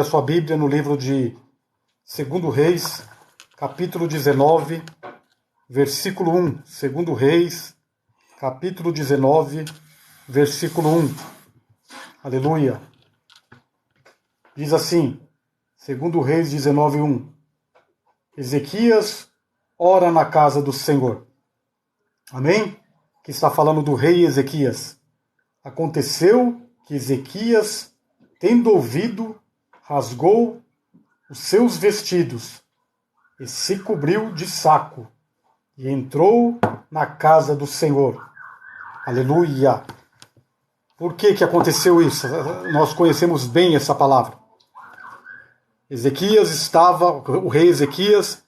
A sua Bíblia no livro de 2 Reis, capítulo 19, versículo 1. 2 Reis, capítulo 19, versículo 1. Aleluia. Diz assim, 2 Reis 19, 1. Ezequias ora na casa do Senhor. Amém? Que está falando do rei Ezequias. Aconteceu que Ezequias, tendo ouvido, rasgou os seus vestidos e se cobriu de saco e entrou na casa do Senhor. Aleluia! Por que aconteceu isso? Nós conhecemos bem essa palavra. O rei Ezequias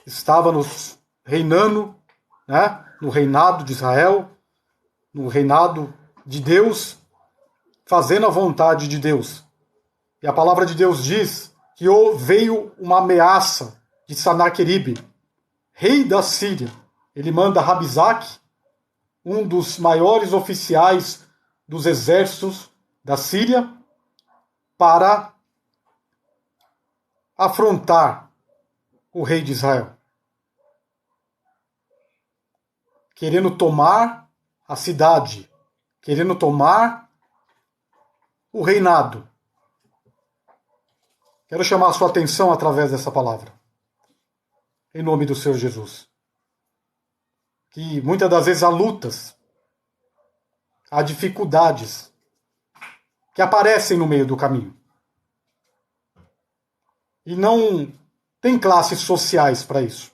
estava reinando, né, no reinado de Israel, no reinado de Deus, fazendo a vontade de Deus. E a palavra de Deus diz que veio uma ameaça de Sanaqueribe, rei da Síria. Ele manda Rabizaque, um dos maiores oficiais dos exércitos da Síria, para afrontar o rei de Israel, querendo tomar a cidade, querendo tomar o reinado. Quero chamar a sua atenção através dessa palavra. Em nome do Senhor Jesus. Que muitas das vezes há lutas, há dificuldades que aparecem no meio do caminho. E não tem classes sociais para isso.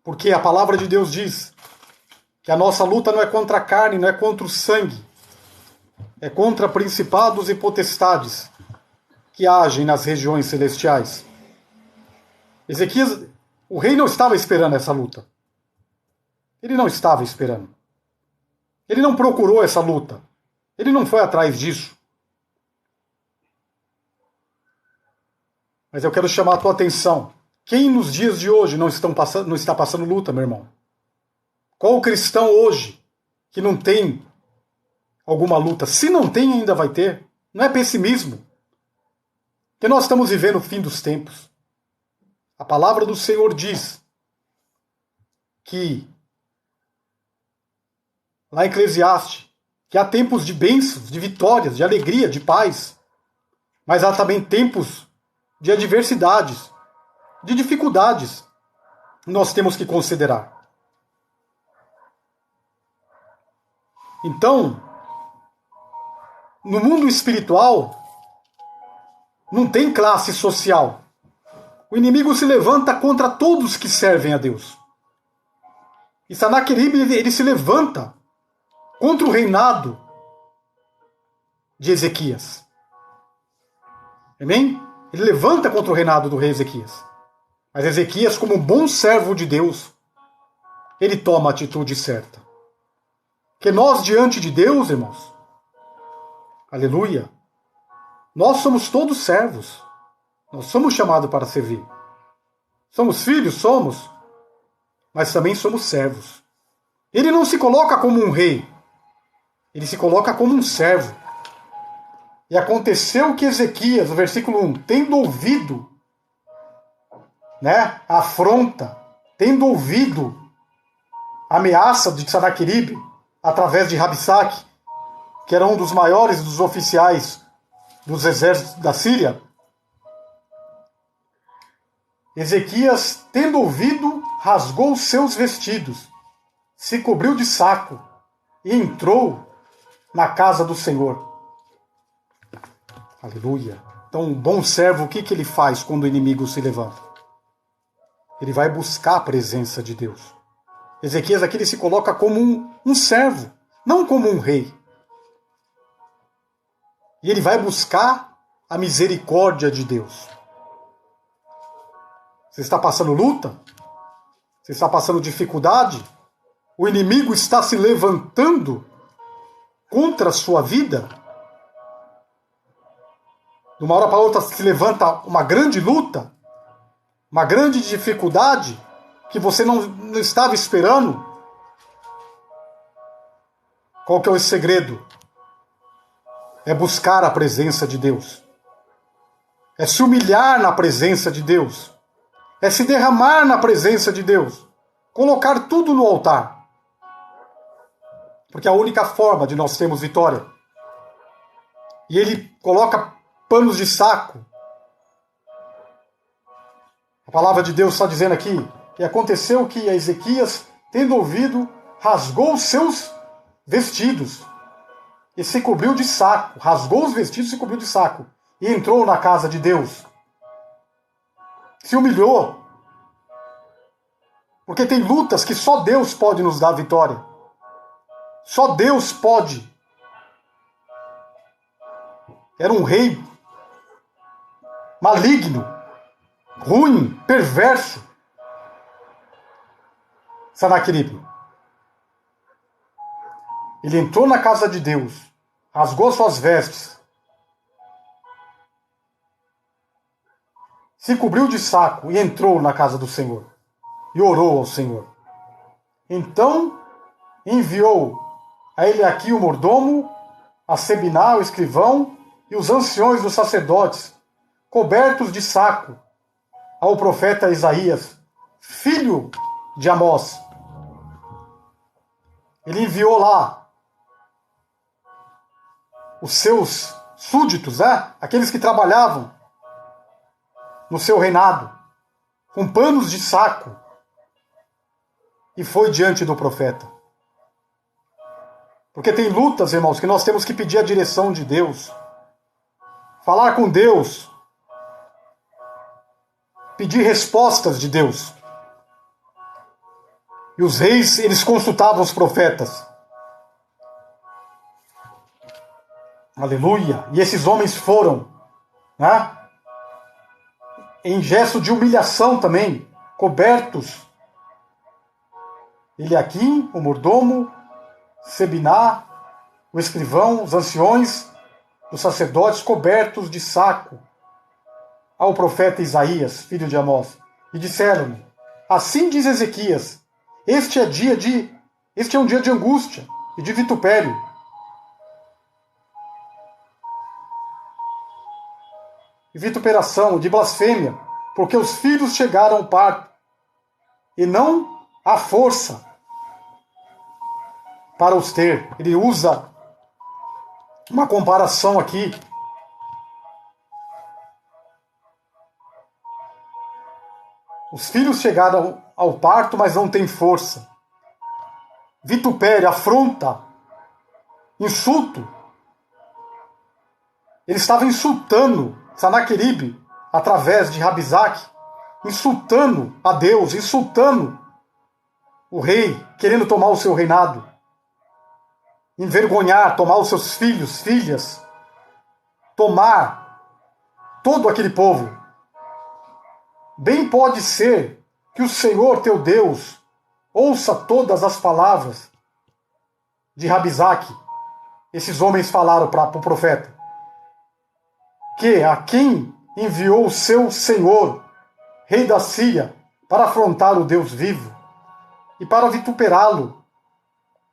Porque a palavra de Deus diz que a nossa luta não é contra a carne, não é contra o sangue. É contra principados e potestades que agem nas regiões celestiais. Ezequias, o rei não estava esperando essa luta. Ele não estava esperando. Ele não procurou essa luta. Ele não foi atrás disso. Mas eu quero chamar a tua atenção. Quem nos dias de hoje não está passando luta, meu irmão? Qual o cristão hoje que não tem alguma luta? Se não tem, ainda vai ter. Não é pessimismo. Porque nós estamos vivendo o fim dos tempos. A palavra do Senhor diz que, lá em Eclesiastes, que há tempos de bênçãos, de vitórias, de alegria, de paz. Mas há também tempos de adversidades, de dificuldades. Nós temos que considerar. Então, no mundo espiritual, não tem classe social. O inimigo se levanta contra todos que servem a Deus. E Sanaqueribe, ele se levanta contra o reinado de Ezequias. Amém? Ele levanta contra o reinado do rei Ezequias. Mas Ezequias, como um bom servo de Deus, ele toma a atitude certa. Porque nós, diante de Deus, irmãos, aleluia, nós somos todos servos. Nós somos chamados para servir. Somos filhos? Somos. Mas também somos servos. Ele não se coloca como um rei. Ele se coloca como um servo. E aconteceu que Ezequias, no versículo 1, tendo ouvido, né, a afronta, tendo ouvido a ameaça de Sanaqueribe, através de Rabizaque, que era um dos maiores dos oficiais dos exércitos da Síria, Ezequias, tendo ouvido, rasgou os seus vestidos, se cobriu de saco e entrou na casa do Senhor. Aleluia. Então, um bom servo, o que ele faz quando o inimigo se levanta? Ele vai buscar a presença de Deus. Ezequias aqui ele se coloca como um servo, não como um rei. E ele vai buscar a misericórdia de Deus. Você está passando luta? Você está passando dificuldade? O inimigo está se levantando contra a sua vida? De uma hora para outra se levanta uma grande luta, uma grande dificuldade que você não estava esperando. Qual que é o segredo? É buscar a presença de Deus. é se humilhar na presença de Deus, é se derramar na presença de Deus, colocar tudo no altar. Porque é a única forma de nós termos vitória. E ele coloca panos de saco. A palavra de Deus está dizendo aqui, e aconteceu que Ezequias, tendo ouvido, rasgou os seus vestidos e se cobriu de saco. Rasgou os vestidos e se cobriu de saco. E entrou na casa de Deus. Se humilhou. Porque tem lutas que só Deus pode nos dar vitória. Só Deus pode. Era um rei maligno, ruim, perverso. Sanaqueribe. Ele entrou na casa de Deus, rasgou suas vestes, se cobriu de saco e entrou na casa do Senhor e orou ao Senhor. Então enviou a Eliaquim o mordomo, a Sebiná o escrivão e os anciões dos sacerdotes, cobertos de saco, ao profeta Isaías, filho de Amós. Ele enviou lá os seus súditos, aqueles que trabalhavam no seu reinado, com panos de saco, e foi diante do profeta. Porque tem lutas, irmãos, que nós temos que pedir a direção de Deus, falar com Deus, pedir respostas de Deus. E os reis, eles consultavam os profetas. Aleluia! E esses homens foram, em gesto de humilhação também, cobertos. Eliaquim, o mordomo, Sebiná, o escrivão, os anciões, os sacerdotes, cobertos de saco, ao profeta Isaías, filho de Amós, e disseram-lhe: assim diz Ezequias, este é um dia de angústia e de vitupério. E vituperação, de blasfêmia, porque os filhos chegaram ao parto, e não à força para os ter. Ele usa uma comparação aqui. Os filhos chegaram ao parto, mas não têm força. Vitupério, afronta, insulto. Ele estava insultando Sanaqueribe, através de Rabizaque, insultando a Deus, insultando o rei, querendo tomar o seu reinado, envergonhar, tomar os seus filhos, filhas, tomar todo aquele povo. Bem pode ser que o Senhor teu Deus ouça todas as palavras de Rabizaque. Esses homens falaram para o profeta. Que a quem enviou o seu Senhor, rei da Síria, para afrontar o Deus vivo e para vituperá-lo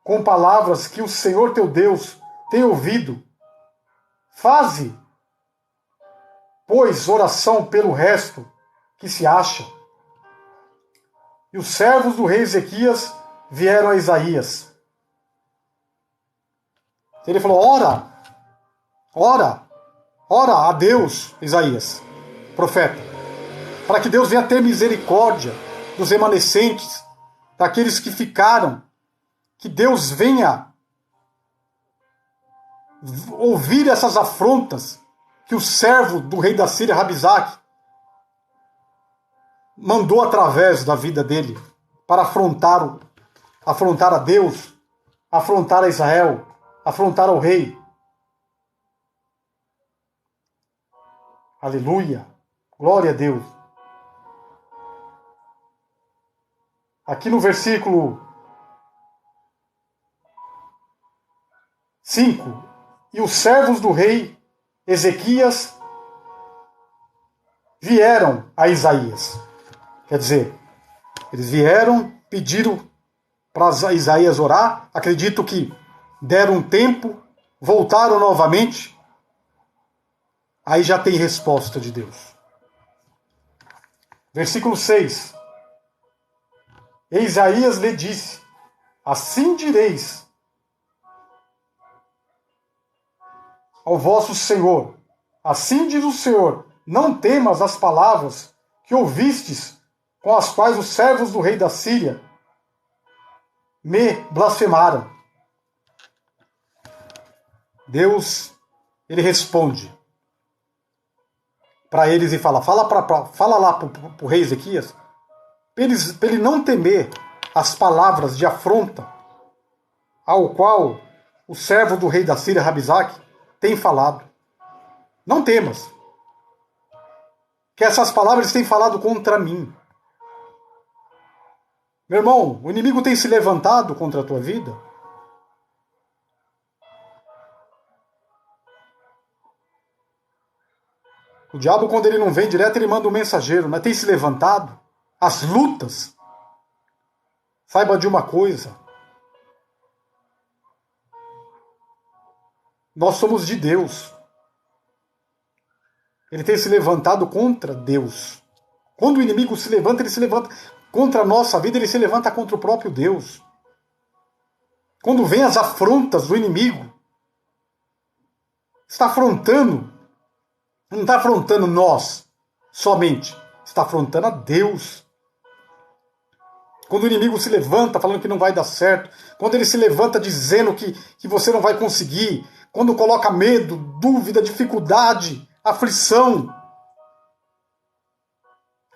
com palavras que o Senhor teu Deus tem ouvido. Faze, pois, oração pelo resto que se acha. E os servos do rei Ezequias vieram a Isaías. Ele falou: ora a Deus, Isaías, profeta, para que Deus venha ter misericórdia dos remanescentes, daqueles que ficaram, que Deus venha ouvir essas afrontas que o servo do rei da Síria, Rabizaque, mandou através da vida dele para afrontar a Deus, afrontar a Israel, afrontar ao rei. Aleluia! Glória a Deus! Aqui no versículo 5, e os servos do rei Ezequias vieram a Isaías. Quer dizer, eles vieram, pediram para Isaías orar, acredito que deram um tempo, voltaram novamente. Aí já tem resposta de Deus. Versículo 6. E Isaías lhe disse: assim direis ao vosso Senhor, assim diz o Senhor, não temas as palavras que ouvistes, com as quais os servos do rei da Síria me blasfemaram. Deus, ele responde para eles e fala lá para o rei Ezequias, para ele não temer as palavras de afronta ao qual o servo do rei da Síria, Rabizaque, tem falado. Não temas. Que essas palavras têm falado contra mim. Meu irmão, o inimigo tem se levantado contra a tua vida? O diabo, quando ele não vem direto, ele manda um mensageiro, mas tem se levantado? As lutas. Saiba de uma coisa. Nós somos de Deus. Ele tem se levantado contra Deus. Quando o inimigo se levanta, ele se levanta contra a nossa vida, ele se levanta contra o próprio Deus. Quando vem as afrontas do inimigo, está afrontando, não está afrontando nós somente, está afrontando a Deus. Quando o inimigo se levanta falando que não vai dar certo, quando ele se levanta dizendo que você não vai conseguir, quando coloca medo, dúvida, dificuldade, aflição,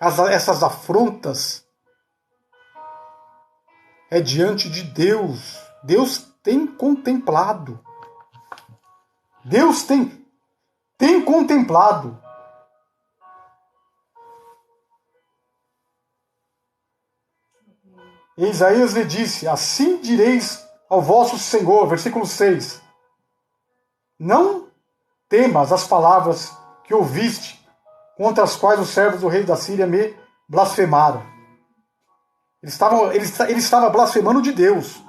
essas afrontas é diante de Deus. Deus tem contemplado. Deus tem contemplado. E Isaías lhe disse: assim direis ao vosso Senhor, versículo 6, não temas as palavras que ouviste, contra as quais os servos do rei da Síria me blasfemaram. Ele estava blasfemando de Deus.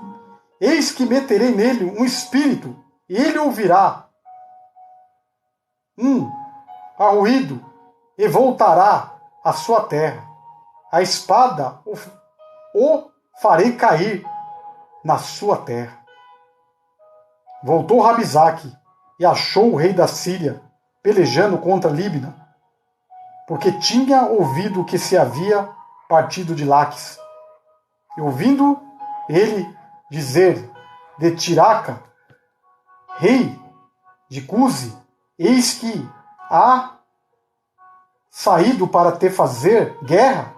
Eis que meterei nele um espírito, e ele ouvirá um arruído, e voltará à sua terra. A espada o farei cair na sua terra. Voltou Rabizaque e achou o rei da Síria pelejando contra Líbina, porque tinha ouvido que se havia partido de Laques. E ouvindo ele dizer de Tiraca, rei de Cuze, eis que há saído para te fazer guerra,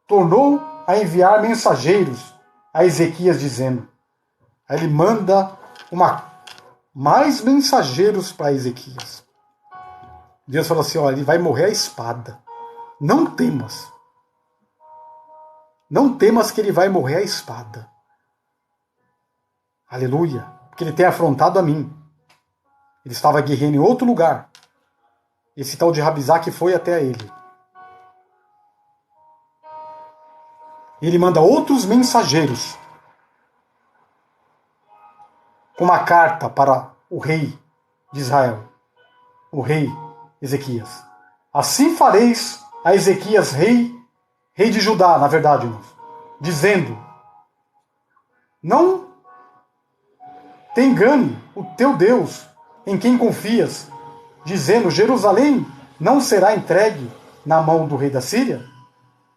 tornou a enviar mensageiros a Ezequias dizendo. Aí ele manda mais mensageiros para Ezequias. Deus falou assim: olha, ele vai morrer à espada. Não temas. Não temas que ele vai morrer à espada. Aleluia. Porque ele tem afrontado a mim. Ele estava guerreando em outro lugar. Esse tal de Rabizaque foi até ele. Ele manda outros mensageiros com uma carta para o rei de Israel, o rei Ezequias. Assim fareis a Ezequias, rei de Judá, na verdade, irmãos, dizendo: não te engane o teu Deus, em quem confias, dizendo: Jerusalém não será entregue na mão do rei da Síria.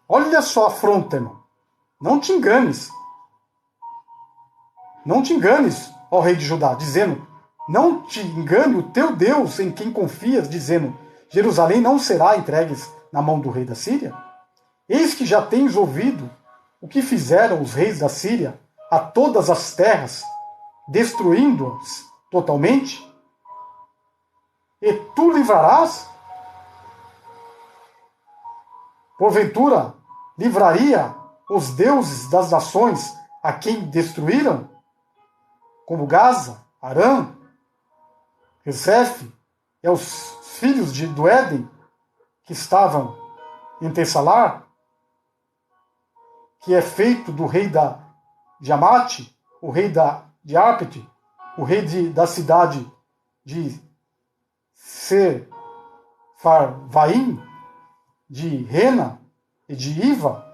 Olha só a afronta, irmão. Não te enganes. Não te enganes, ó rei de Judá, dizendo: não te engane o teu Deus, em quem confias, dizendo: Jerusalém não será entregue na mão do rei da Síria. Eis que já tens ouvido o que fizeram os reis da Síria a todas as terras, destruindo-as totalmente. E tu livrarás? Porventura, livraria os deuses das nações a quem destruíram? Como Gaza, Arã, Rezefe, e os filhos do Éden, que estavam em Tessalar, que é feito do rei de Amate, o rei de Arpete, o rei da cidade de Farvaim, de Rena e de Iva,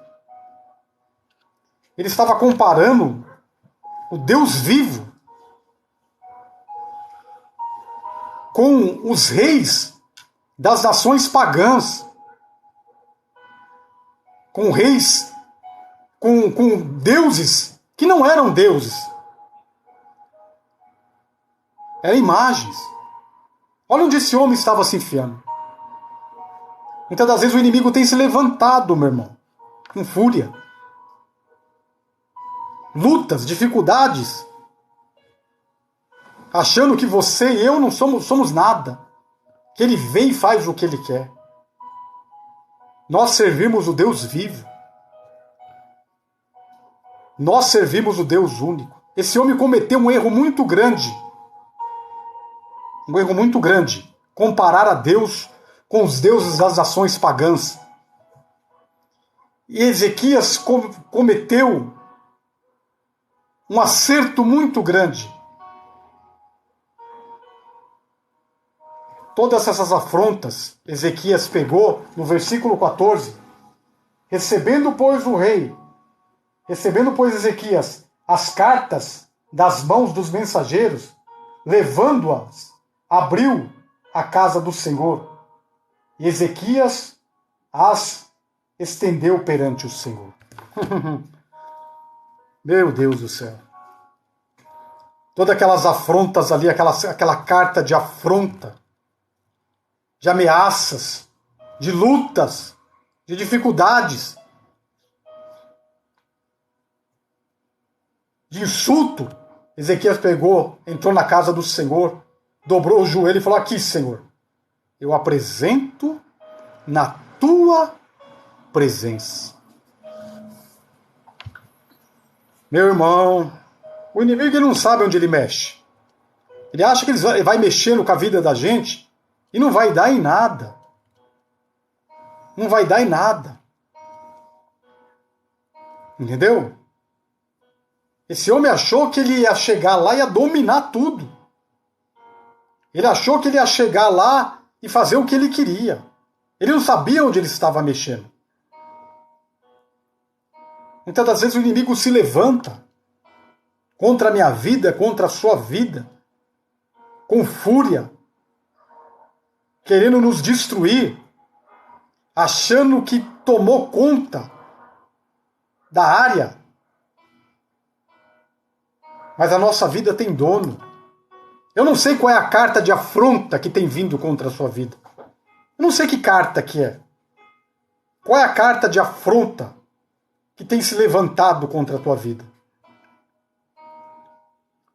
ele estava comparando o Deus vivo com os reis das nações pagãs, com reis, com deuses que não eram deuses. Eram imagens. Olha onde esse homem estava se enfiando. Muitas das vezes o inimigo tem se levantado, meu irmão, com fúria. Lutas, dificuldades, achando que você e eu não somos nada, que ele vem e faz o que ele quer. Nós servimos o Deus vivo. Nós servimos o Deus único. Esse homem cometeu um erro muito grande. Um erro muito grande. Comparar a Deus com os deuses das nações pagãs. E Ezequias cometeu um acerto muito grande. Todas essas afrontas, Ezequias pegou no versículo 14, recebendo, pois, Ezequias as cartas das mãos dos mensageiros, levando-as, abriu a casa do Senhor. E Ezequias as estendeu perante o Senhor. Meu Deus do céu. Todas aquelas afrontas ali, aquela carta de afronta, de ameaças, de lutas, de dificuldades, de insulto. Ezequias pegou, entrou na casa do Senhor, dobrou o joelho e falou: aqui, Senhor, eu apresento na tua presença. Meu irmão, o inimigo ele não sabe onde ele mexe. Ele acha que ele vai mexendo com a vida da gente e não vai dar em nada. Não vai dar em nada. Entendeu? Esse homem achou que ele ia chegar lá e ia dominar tudo. Ele achou que ele ia chegar lá e fazer o que ele queria. Ele não sabia onde ele estava mexendo. Muitas das vezes o inimigo se levanta contra a minha vida, contra a sua vida, com fúria, querendo nos destruir, achando que tomou conta da área. Mas a nossa vida tem dono. Eu não sei qual é a carta de afronta que tem vindo contra a sua vida. Eu não sei que carta que é. Qual é a carta de afronta que tem se levantado contra a tua vida?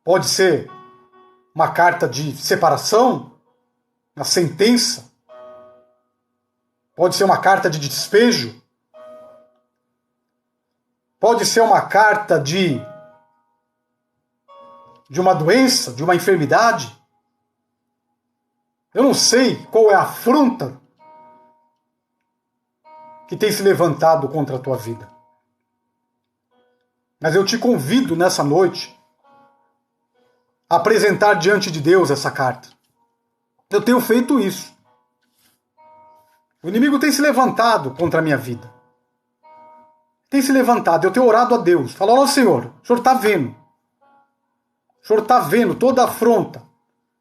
Pode ser uma carta de separação, uma sentença. Pode ser uma carta de despejo. Pode ser uma carta de uma doença, de uma enfermidade. Eu não sei qual é a afronta que tem se levantado contra a tua vida. Mas eu te convido nessa noite a apresentar diante de Deus essa carta. Eu tenho feito isso. O inimigo tem se levantado contra a minha vida. Tem se levantado, eu tenho orado a Deus. Falou: ó Senhor, o Senhor está vendo. O Senhor está vendo toda a afronta.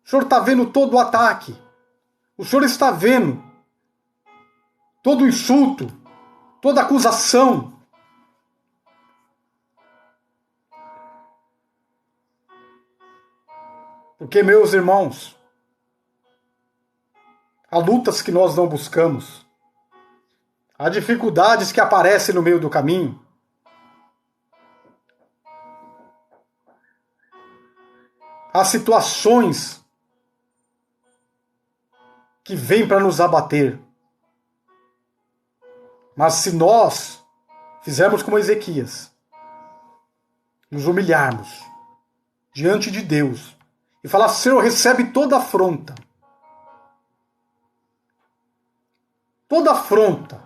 O Senhor está vendo todo o ataque. O Senhor está vendo todo o insulto, toda a acusação. Porque, meus irmãos, há lutas que nós não buscamos. Há dificuldades que aparecem no meio do caminho. Há situações que vêm para nos abater. Mas se nós fizermos como Ezequias, nos humilharmos diante de Deus e falar: Senhor, recebe toda afronta. Toda afronta.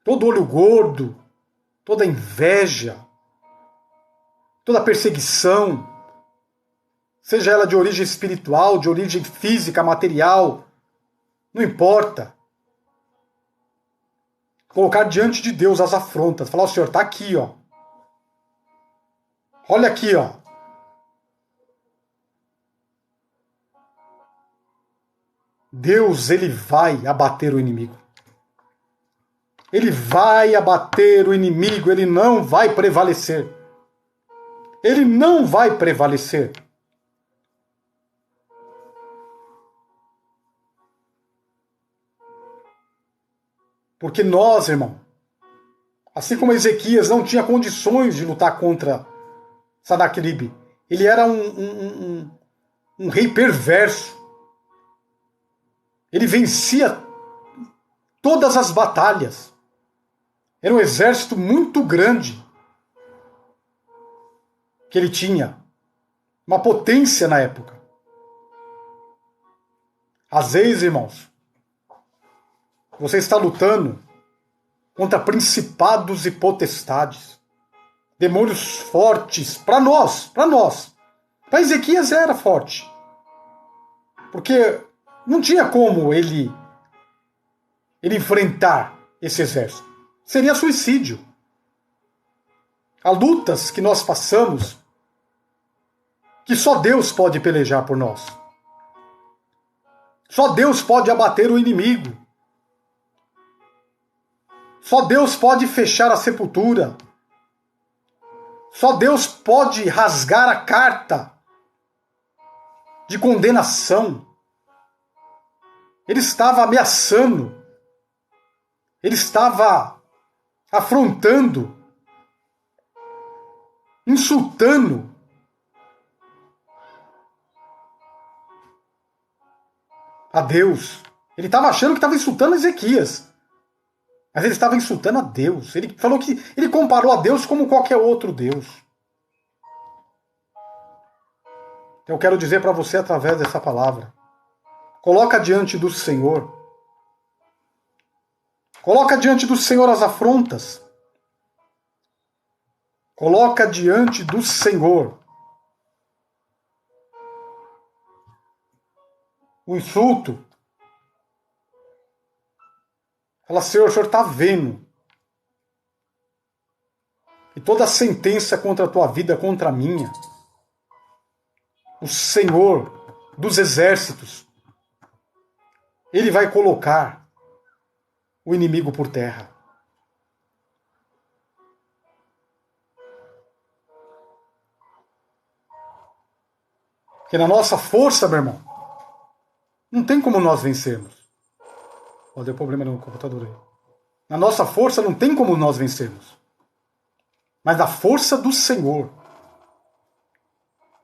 Todo olho gordo. Toda inveja. Toda perseguição. Seja ela de origem espiritual, de origem física, material, Não importa. Colocar diante de Deus as afrontas. Falar, o Senhor, está aqui, ó. Olha aqui, ó. Deus, ele vai abater o inimigo. Ele vai abater o inimigo, ele não vai prevalecer. Ele não vai prevalecer. Porque nós, irmão, assim como Ezequias não tinha condições de lutar contra Sanaqueribe, ele era um rei perverso. Ele vencia todas as batalhas. Era um exército muito grande que ele tinha. Uma potência na época. Às vezes, irmãos, você está lutando contra principados e potestades. Demônios fortes para nós. Para Ezequias era forte. Porque não tinha como ele enfrentar esse exército. Seria suicídio. Há lutas que nós passamos que só Deus pode pelejar por nós. Só Deus pode abater o inimigo. Só Deus pode fechar a sepultura. Só Deus pode rasgar a carta de condenação. Ele estava ameaçando. Ele estava afrontando, insultando. A Deus. Ele estava achando que estava insultando Ezequias. Mas ele estava insultando a Deus. Ele falou que ele comparou a Deus como qualquer outro Deus. Eu quero dizer para você através dessa palavra. Coloca diante do Senhor. Coloca diante do Senhor as afrontas. Coloca diante do Senhor o insulto. Fala, Senhor, o Senhor está vendo. E toda a sentença contra a tua vida, contra a minha. O Senhor dos exércitos, Ele vai colocar o inimigo por terra. Porque na nossa força, meu irmão, não tem como nós vencermos. Ó, deu problema no computador aí. Na nossa força não tem como nós vencermos. Mas na força do Senhor.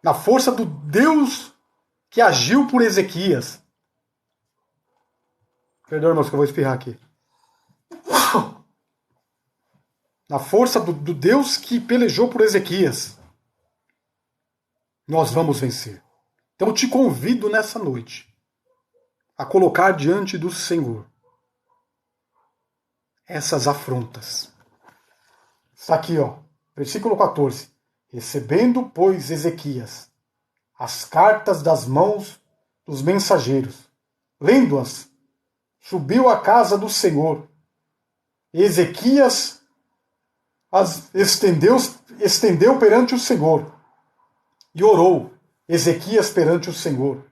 Na força do Deus que agiu por Ezequias. Perdão, irmãos, que eu vou espirrar aqui. Na força do Deus que pelejou por Ezequias. Nós vamos vencer. Então eu te convido nessa noite a colocar diante do Senhor essas afrontas. Está aqui, ó, versículo 14. Recebendo, pois, Ezequias as cartas das mãos dos mensageiros, lendo-as, subiu à casa do Senhor. Ezequias as estendeu perante o Senhor e orou Ezequias perante o Senhor.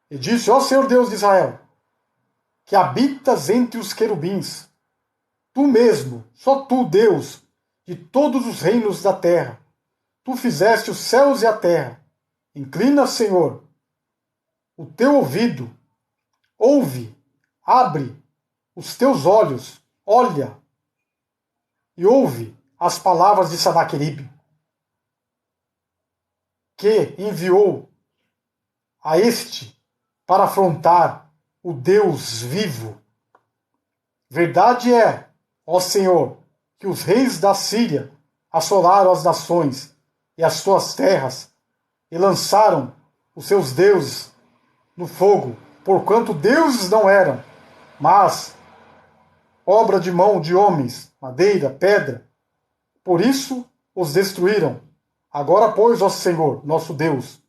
E disse, ó Senhor Deus de Israel, que habitas entre os querubins, tu mesmo, só tu, Deus, de todos os reinos da terra, tu fizeste os céus e a terra. Inclina, Senhor, o teu ouvido, ouve, abre os teus olhos, olha, e ouve as palavras de Sanaqueribe, que enviou a este para afrontar o Deus vivo. Verdade é, ó Senhor, que os reis da Síria assolaram as nações e as suas terras e lançaram os seus deuses no fogo, porquanto deuses não eram, mas obra de mão de homens, madeira, pedra. Por isso os destruíram. Agora, pois, ó Senhor, nosso Deus,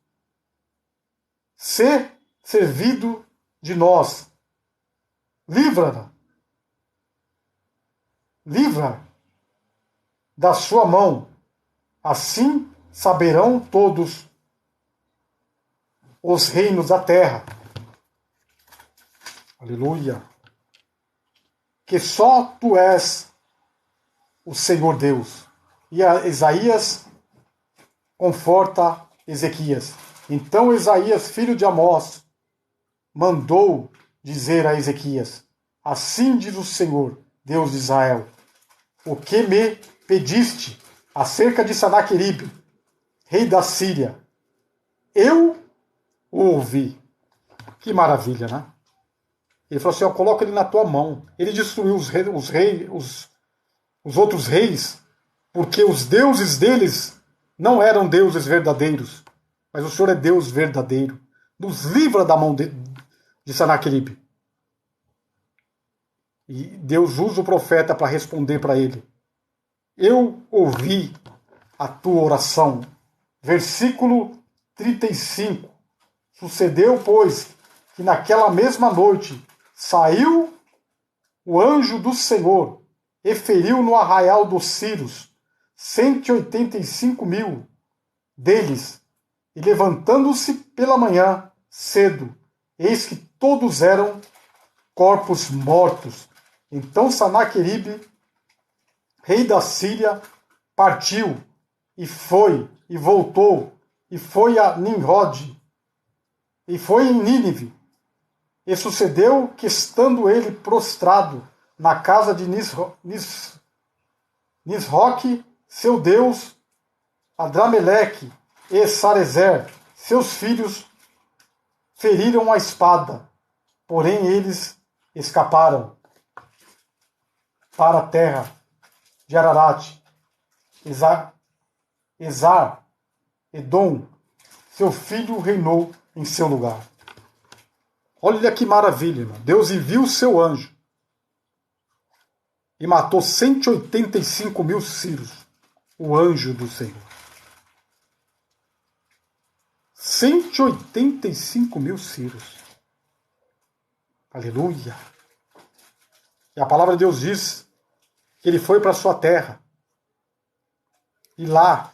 sê servido de nós livra-a, livra da sua mão. Assim saberão todos os reinos da terra. Aleluia. Que só tu és o Senhor Deus. E a Isaías conforta Ezequias. Então Isaías, filho de Amós, mandou dizer a Ezequias: assim diz o Senhor, Deus de Israel, o que me pediste acerca de Sanaqueribe, rei da Síria, eu o ouvi. Que maravilha, né? Ele falou assim: coloca ele na tua mão. Ele destruiu os outros reis, porque os deuses deles não eram deuses verdadeiros, mas o Senhor é Deus verdadeiro. Nos livra da mão de Sanaqueribe. E Deus usa o profeta para responder para ele: eu ouvi a tua oração. Versículo 35. Sucedeu, pois, que naquela mesma noite saiu o anjo do Senhor e feriu no arraial dos Círios 185.000 deles, e levantando-se pela manhã cedo, eis que todos eram corpos mortos. Então Sanaqueribe, rei da Síria, partiu e foi, e voltou, e foi a Nimrod, e foi em Nínive. E sucedeu que, estando ele prostrado na casa de Nisroque, seu deus, Adrameleque e Sarezer, seus filhos, feriram a espada, porém eles escaparam para a terra de Ararat. Esar, Edom, seu filho, reinou em seu lugar. Olha que maravilha, irmão. Deus enviou o seu anjo e matou 185.000 sírios. O anjo do Senhor. 185.000 sírios. Aleluia. E a palavra de Deus diz que ele foi para a sua terra. E lá,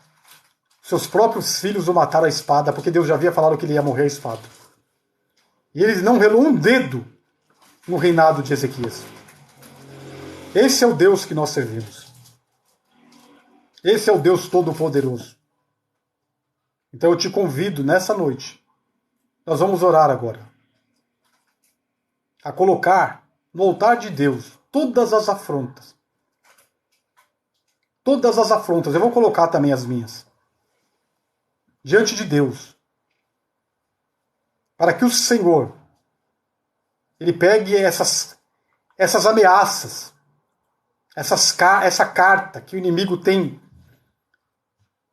seus próprios filhos o mataram à espada, porque Deus já havia falado que ele ia morrer à espada. E ele não relou um dedo no reinado de Ezequias. Esse é o Deus que nós servimos. Esse é o Deus Todo-Poderoso. Então eu te convido nessa noite, nós vamos orar agora, a colocar no altar de Deus todas as afrontas. Todas as afrontas, eu vou colocar também as minhas, diante de Deus, para que o Senhor, ele pegue essas ameaças, essa carta que o inimigo tem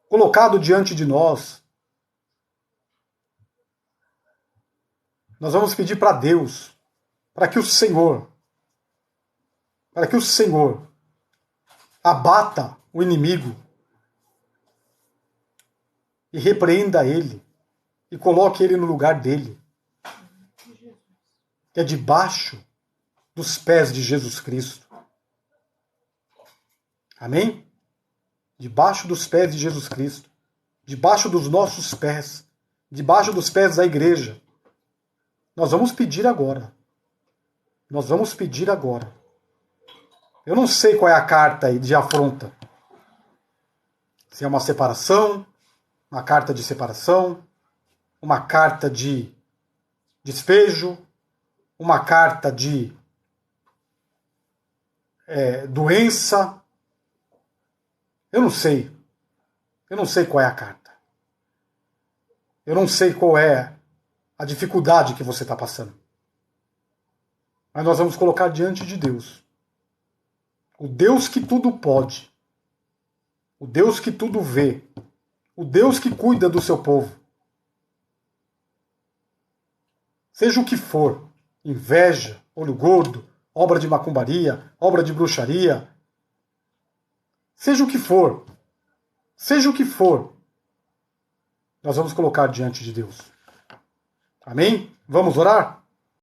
colocado diante de nós. Nós vamos pedir para Deus, para que o Senhor abata o inimigo e repreenda ele e coloque ele no lugar dele, que é debaixo dos pés de Jesus Cristo. Amém? Debaixo dos pés de Jesus Cristo, debaixo dos nossos pés, debaixo dos pés da igreja. Nós vamos pedir agora. Nós vamos pedir agora. Eu não sei qual é a carta aí de afronta. Se é uma separação, uma carta de separação, uma carta de despejo, uma carta de doença. Eu não sei. Eu não sei qual é a carta. Eu não sei qual é a dificuldade que você está passando. Mas nós vamos colocar diante de Deus. O Deus que tudo pode. O Deus que tudo vê. O Deus que cuida do seu povo. Seja o que for, inveja, olho gordo, obra de macumbaria, obra de bruxaria, seja o que for, nós vamos colocar diante de Deus. Amém? Vamos orar?